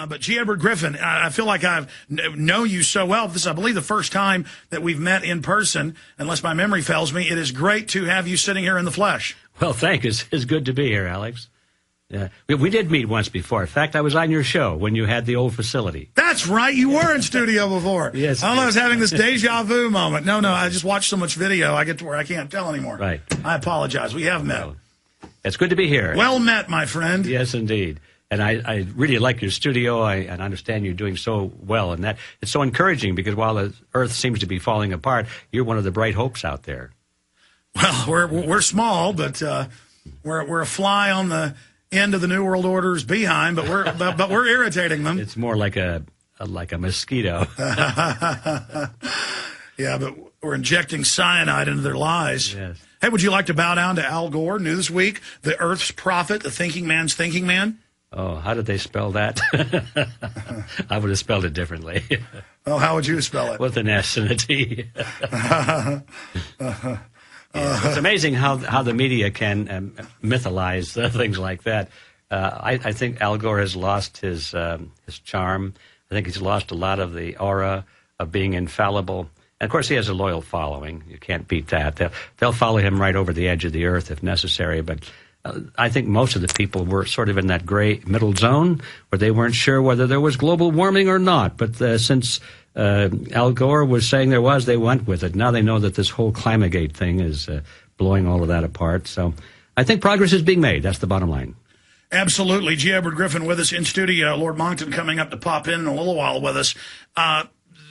But G. Edward Griffin, I feel like I know you so well. This is, I believe, the first time that we've met in person, unless my memory fails me. It is great to have you sitting here in the flesh. Well, thank you. It's good to be here, Alex. We did meet once before. In fact, I was on your show when you had the old facility. That's right. You were in studio before. Yes. I don't know. I was having this deja vu moment. No, I just watched so much video. I get to where I can't tell anymore. Right. I apologize. We have met. Well, it's good to be here. Well met, my friend. Yes, indeed. And I really like your studio. I understand you're doing so well. And that it's so encouraging because while the earth seems to be falling apart, you're one of the bright hopes out there. Well, we're small, but we're a fly on the end of the New World Order's behind, but we're irritating them. It's more like a mosquito. Yeah, but we're injecting cyanide into their lies. Yes. Hey, would you like to bow down to Al Gore, Newsweek, the Earth's prophet, the thinking man's thinking man? Oh, how did they spell that? I would have spelled it differently. Oh, how would you spell it? With an S and a T. It's amazing how the media can mythalize things like that. I think Al Gore has lost his charm. I think he's lost a lot of the aura of being infallible. And, of course, he has a loyal following. You can't beat that. They'll follow him right over the edge of the earth if necessary. But I think most of the people were sort of in that gray middle zone where they weren't sure whether there was global warming or not. But since Al Gore was saying there was, they went with it. Now they know that this whole Climategate thing is blowing all of that apart. So I think progress is being made. That's the bottom line. Absolutely. G. Edward Griffin with us in studio. Lord Moncton coming up to pop in a little while with us.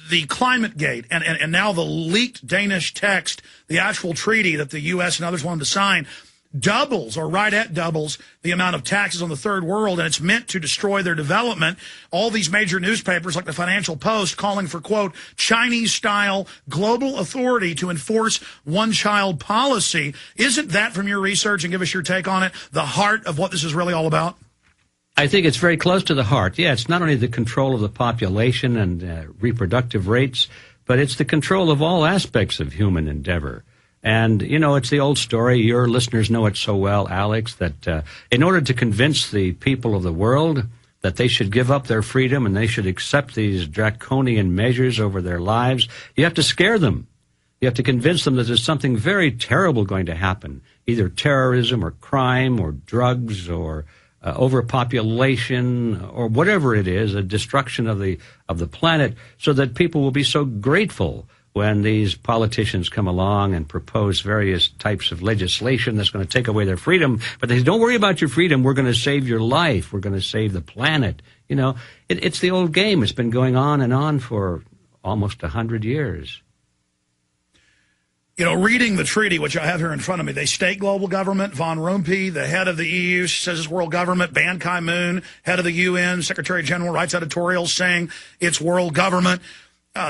The Climategate and now the leaked Danish text, the actual treaty that the U.S. and others wanted to sign, doubles or right at doubles the amount of taxes on the third world, and it's meant to destroy their development. All these major newspapers like the Financial Post calling for, quote, Chinese-style global authority to enforce one-child policy. Isn't that, from your research, and give us your take on it, the heart of what this is really all about? I think it's very close to the heart. Yeah, it's not only the control of the population and reproductive rates, but it's the control of all aspects of human endeavor. And, you know, it's the old story. Your listeners know it so well, Alex, that in order to convince the people of the world that they should give up their freedom and they should accept these draconian measures over their lives, you have to scare them. You have to convince them that there's something very terrible going to happen, either terrorism or crime or drugs or overpopulation or whatever it is, a destruction of the planet, so that people will be so grateful when these politicians come along and propose various types of legislation that's going to take away their freedom. But they say, don't worry about your freedom. We're going to save your life. We're going to save the planet. You know, it's the old game. It's been going on and on for almost 100 years. You know, reading the treaty, which I have here in front of me, they state global government. Von Rompuy, the head of the EU, says it's world government. Ban Ki-moon, head of the UN, Secretary General, writes editorials saying it's world government.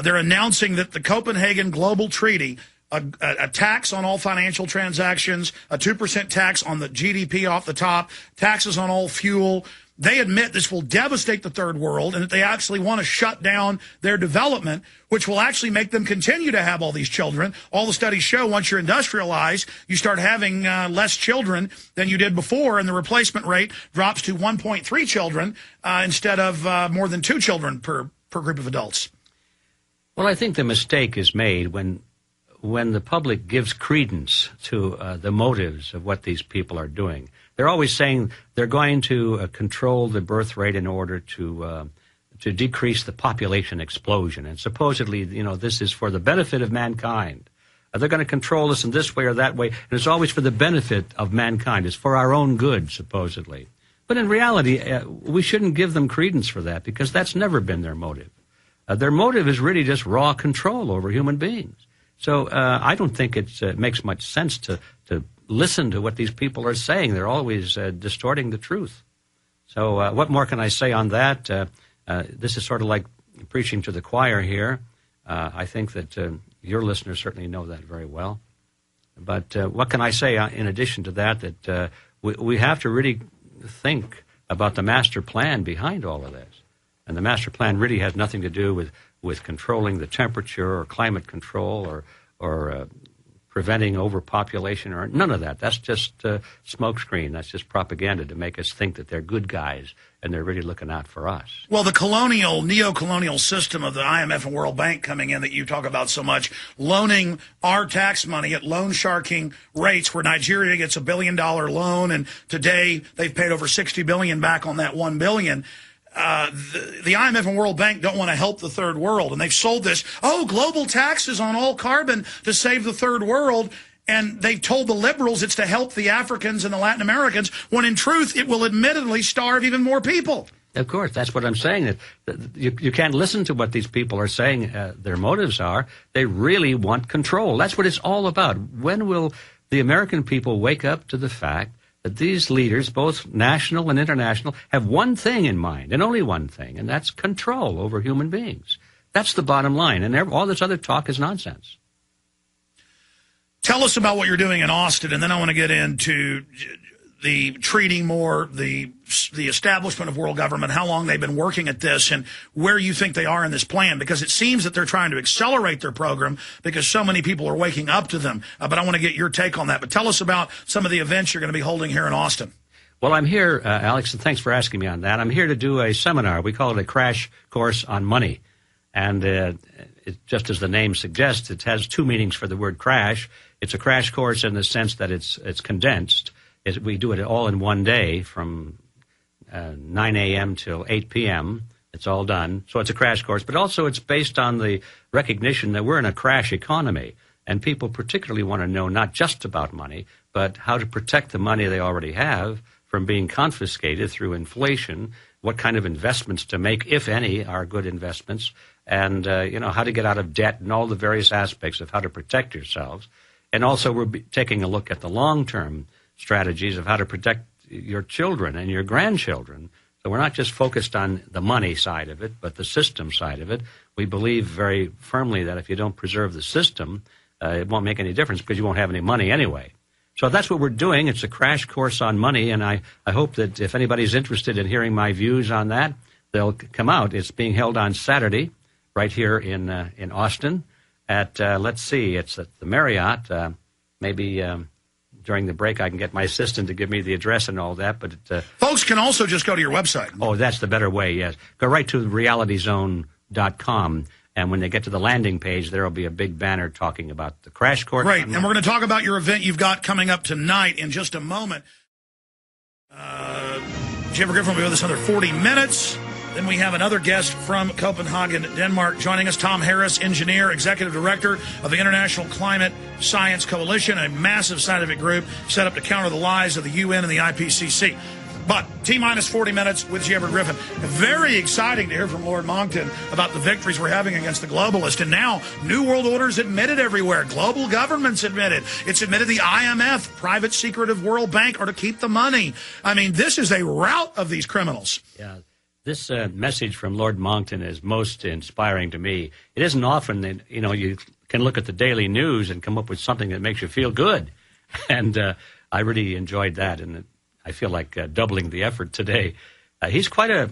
They're announcing that the Copenhagen Global Treaty, a tax on all financial transactions, a 2% tax on the GDP off the top, taxes on all fuel. They admit this will devastate the third world and that they actually want to shut down their development, which will actually make them continue to have all these children. All the studies show once you're industrialized, you start having less children than you did before, and the replacement rate drops to 1.3 children instead of more than 2 children per group of adults. Well, I think the mistake is made when the public gives credence to the motives of what these people are doing. They're always saying they're going to control the birth rate in order to decrease the population explosion. And supposedly, you know, this is for the benefit of mankind. They're going to control us in this way or that way. And it's always for the benefit of mankind. It's for our own good, supposedly. But in reality, we shouldn't give them credence for that because that's never been their motive. Their motive is really just raw control over human beings. So I don't think it makes much sense to listen to what these people are saying. They're always distorting the truth. So what more can I say on that? This is sort of like preaching to the choir here. I think that your listeners certainly know that very well. But what can I say in addition to that we have to really think about the master plan behind all of this. And the master plan really has nothing to do with controlling the temperature or climate control or preventing overpopulation or none of that. That's just smokescreen. That's just propaganda to make us think that they're good guys and they're really looking out for us. Well, the neo-colonial system of the IMF and World Bank coming in that you talk about so much, loaning our tax money at loan sharking rates where Nigeria gets $1 billion loan, and today they've paid over $60 billion back on that $1 billion. The IMF and World Bank don't want to help the third world, and they've sold this, global taxes on all carbon to save the third world, and they've told the liberals it's to help the Africans and the Latin Americans, when in truth it will admittedly starve even more people. Of course, that's what I'm saying. That you can't listen to what these people are saying their motives are. They really want control. That's what it's all about. When will the American people wake up to the fact that these leaders, both national and international, have one thing in mind, and only one thing, and that's control over human beings. That's the bottom line, and all this other talk is nonsense. Tell us about what you're doing in Austin, and then I want to get into the treating more, the establishment of world government, how long they've been working at this, and where you think they are in this plan, because it seems that they're trying to accelerate their program because so many people are waking up to them. But I want to get your take on that. But tell us about some of the events you're going to be holding here in Austin. Well, I'm here, Alex, and thanks for asking me on that. I'm here to do a seminar. We call it a crash course on money. And just as the name suggests, it has two meanings for the word crash. It's a crash course in the sense that it's condensed. We do it all in one day from 9 a.m. till 8 p.m. It's all done. So it's a crash course. But also it's based on the recognition that we're in a crash economy. And people particularly want to know not just about money, but how to protect the money they already have from being confiscated through inflation, what kind of investments to make, if any, are good investments, and how to get out of debt and all the various aspects of how to protect yourselves. And also we're taking a look at the long-term strategies of how to protect your children and your grandchildren. So we're not just focused on the money side of it, but the system side of it. We believe very firmly that if you don't preserve the system, it won't make any difference because you won't have any money anyway. So that's what we're doing. It's a crash course on money, and I hope that if anybody's interested in hearing my views on that, they'll come out. It's being held on Saturday right here in Austin at, it's at the Marriott. Maybe during the break I can get my assistant to give me the address and all that. But folks can also just go to your website. Oh, that's the better way, yes. Go right to realityzone.com. And when they get to the landing page, there will be a big banner talking about the crash course. Right, and we're going to talk about your event you've got coming up tonight in just a moment. Jim Griffin will be with us another 40 minutes. Then we have another guest from Copenhagen, Denmark, joining us, Tom Harris, engineer, executive director of the International Climate Science Coalition, a massive scientific group set up to counter the lies of the UN and the IPCC. But T-minus 40 minutes with Jim Griffin. Very exciting to hear from Lord Monckton about the victories we're having against the globalists. And now, New World Order's admitted everywhere. Global governments admitted. It's admitted the IMF, private secretive World Bank, are to keep the money. I mean, this is a rout of these criminals. Yeah. This message from Lord Monckton is most inspiring to me. It isn't often that, you can look at the daily news and come up with something that makes you feel good. And I really enjoyed that, and I feel like doubling the effort today. He's quite a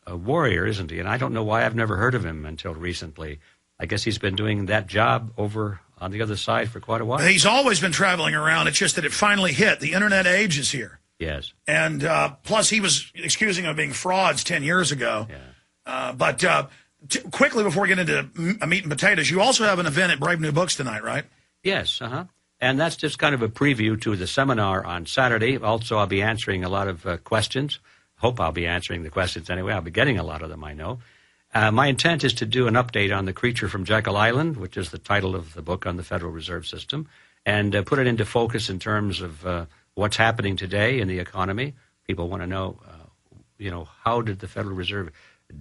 warrior, isn't he? And I don't know why I've never heard of him until recently. I guess he's been doing that job over on the other side for quite a while. He's always been traveling around. It's just that it finally hit. The Internet age is here. Yes. And plus he was accusing of being frauds 10 years ago. Yeah. But quickly before we get into meat and potatoes, you also have an event at Brave New Books tonight, right? Yes, And that's just kind of a preview to the seminar on Saturday. Also, I'll be answering a lot of questions. Hope I'll be answering the questions anyway. I'll be getting a lot of them, I know. My intent is to do an update on The Creature from Jekyll Island, which is the title of the book on the Federal Reserve System, and put it into focus in terms of what's happening today in the economy. People want to know, how did the Federal Reserve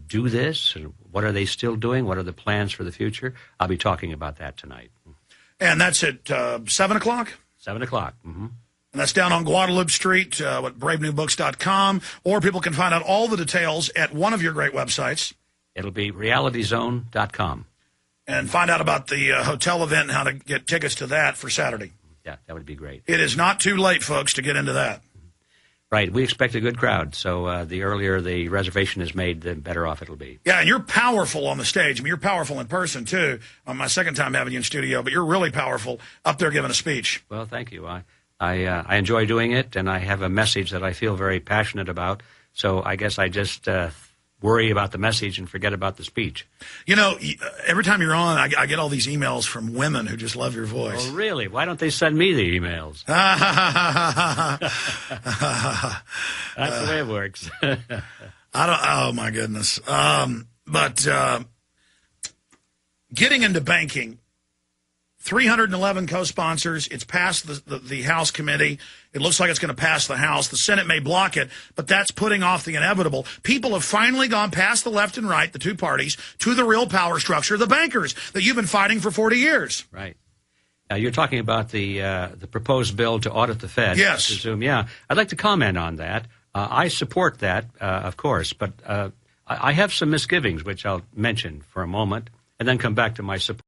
do this, and what are they still doing? What are the plans for the future? I'll be talking about that tonight. And that's at 7 o'clock? 7 o'clock. Mm-hmm. And that's down on Guadalupe Street, bravenewbooks.com, or people can find out all the details at one of your great websites. It'll be realityzone.com. And find out about the hotel event and how to get tickets to that for Saturday. Yeah, that would be great. It is not too late, folks, to get into that. Right. We expect a good crowd. So the earlier the reservation is made, the better off it'll be. Yeah, and you're powerful on the stage. I mean, you're powerful in person, too. My second time having you in studio, but you're really powerful up there giving a speech. Well, thank you. I enjoy doing it, and I have a message that I feel very passionate about. So I guess I just worry about the message and forget about the speech. You know, every time you're on, I get all these emails from women who just love your voice. Oh, really? Why don't they send me the emails? That's the way it works. Oh, my goodness. But getting into banking, 311 co-sponsors. It's passed the House committee. It looks like it's going to pass the House. The Senate may block it, but that's putting off the inevitable. People have finally gone past the left and right, the two parties, to the real power structure, the bankers that you've been fighting for 40 years. Right. You're talking about the proposed bill to audit the Fed. Yes. I presume. Yeah. I'd like to comment on that. I support that, of course, but I have some misgivings, which I'll mention for a moment, and then come back to my support.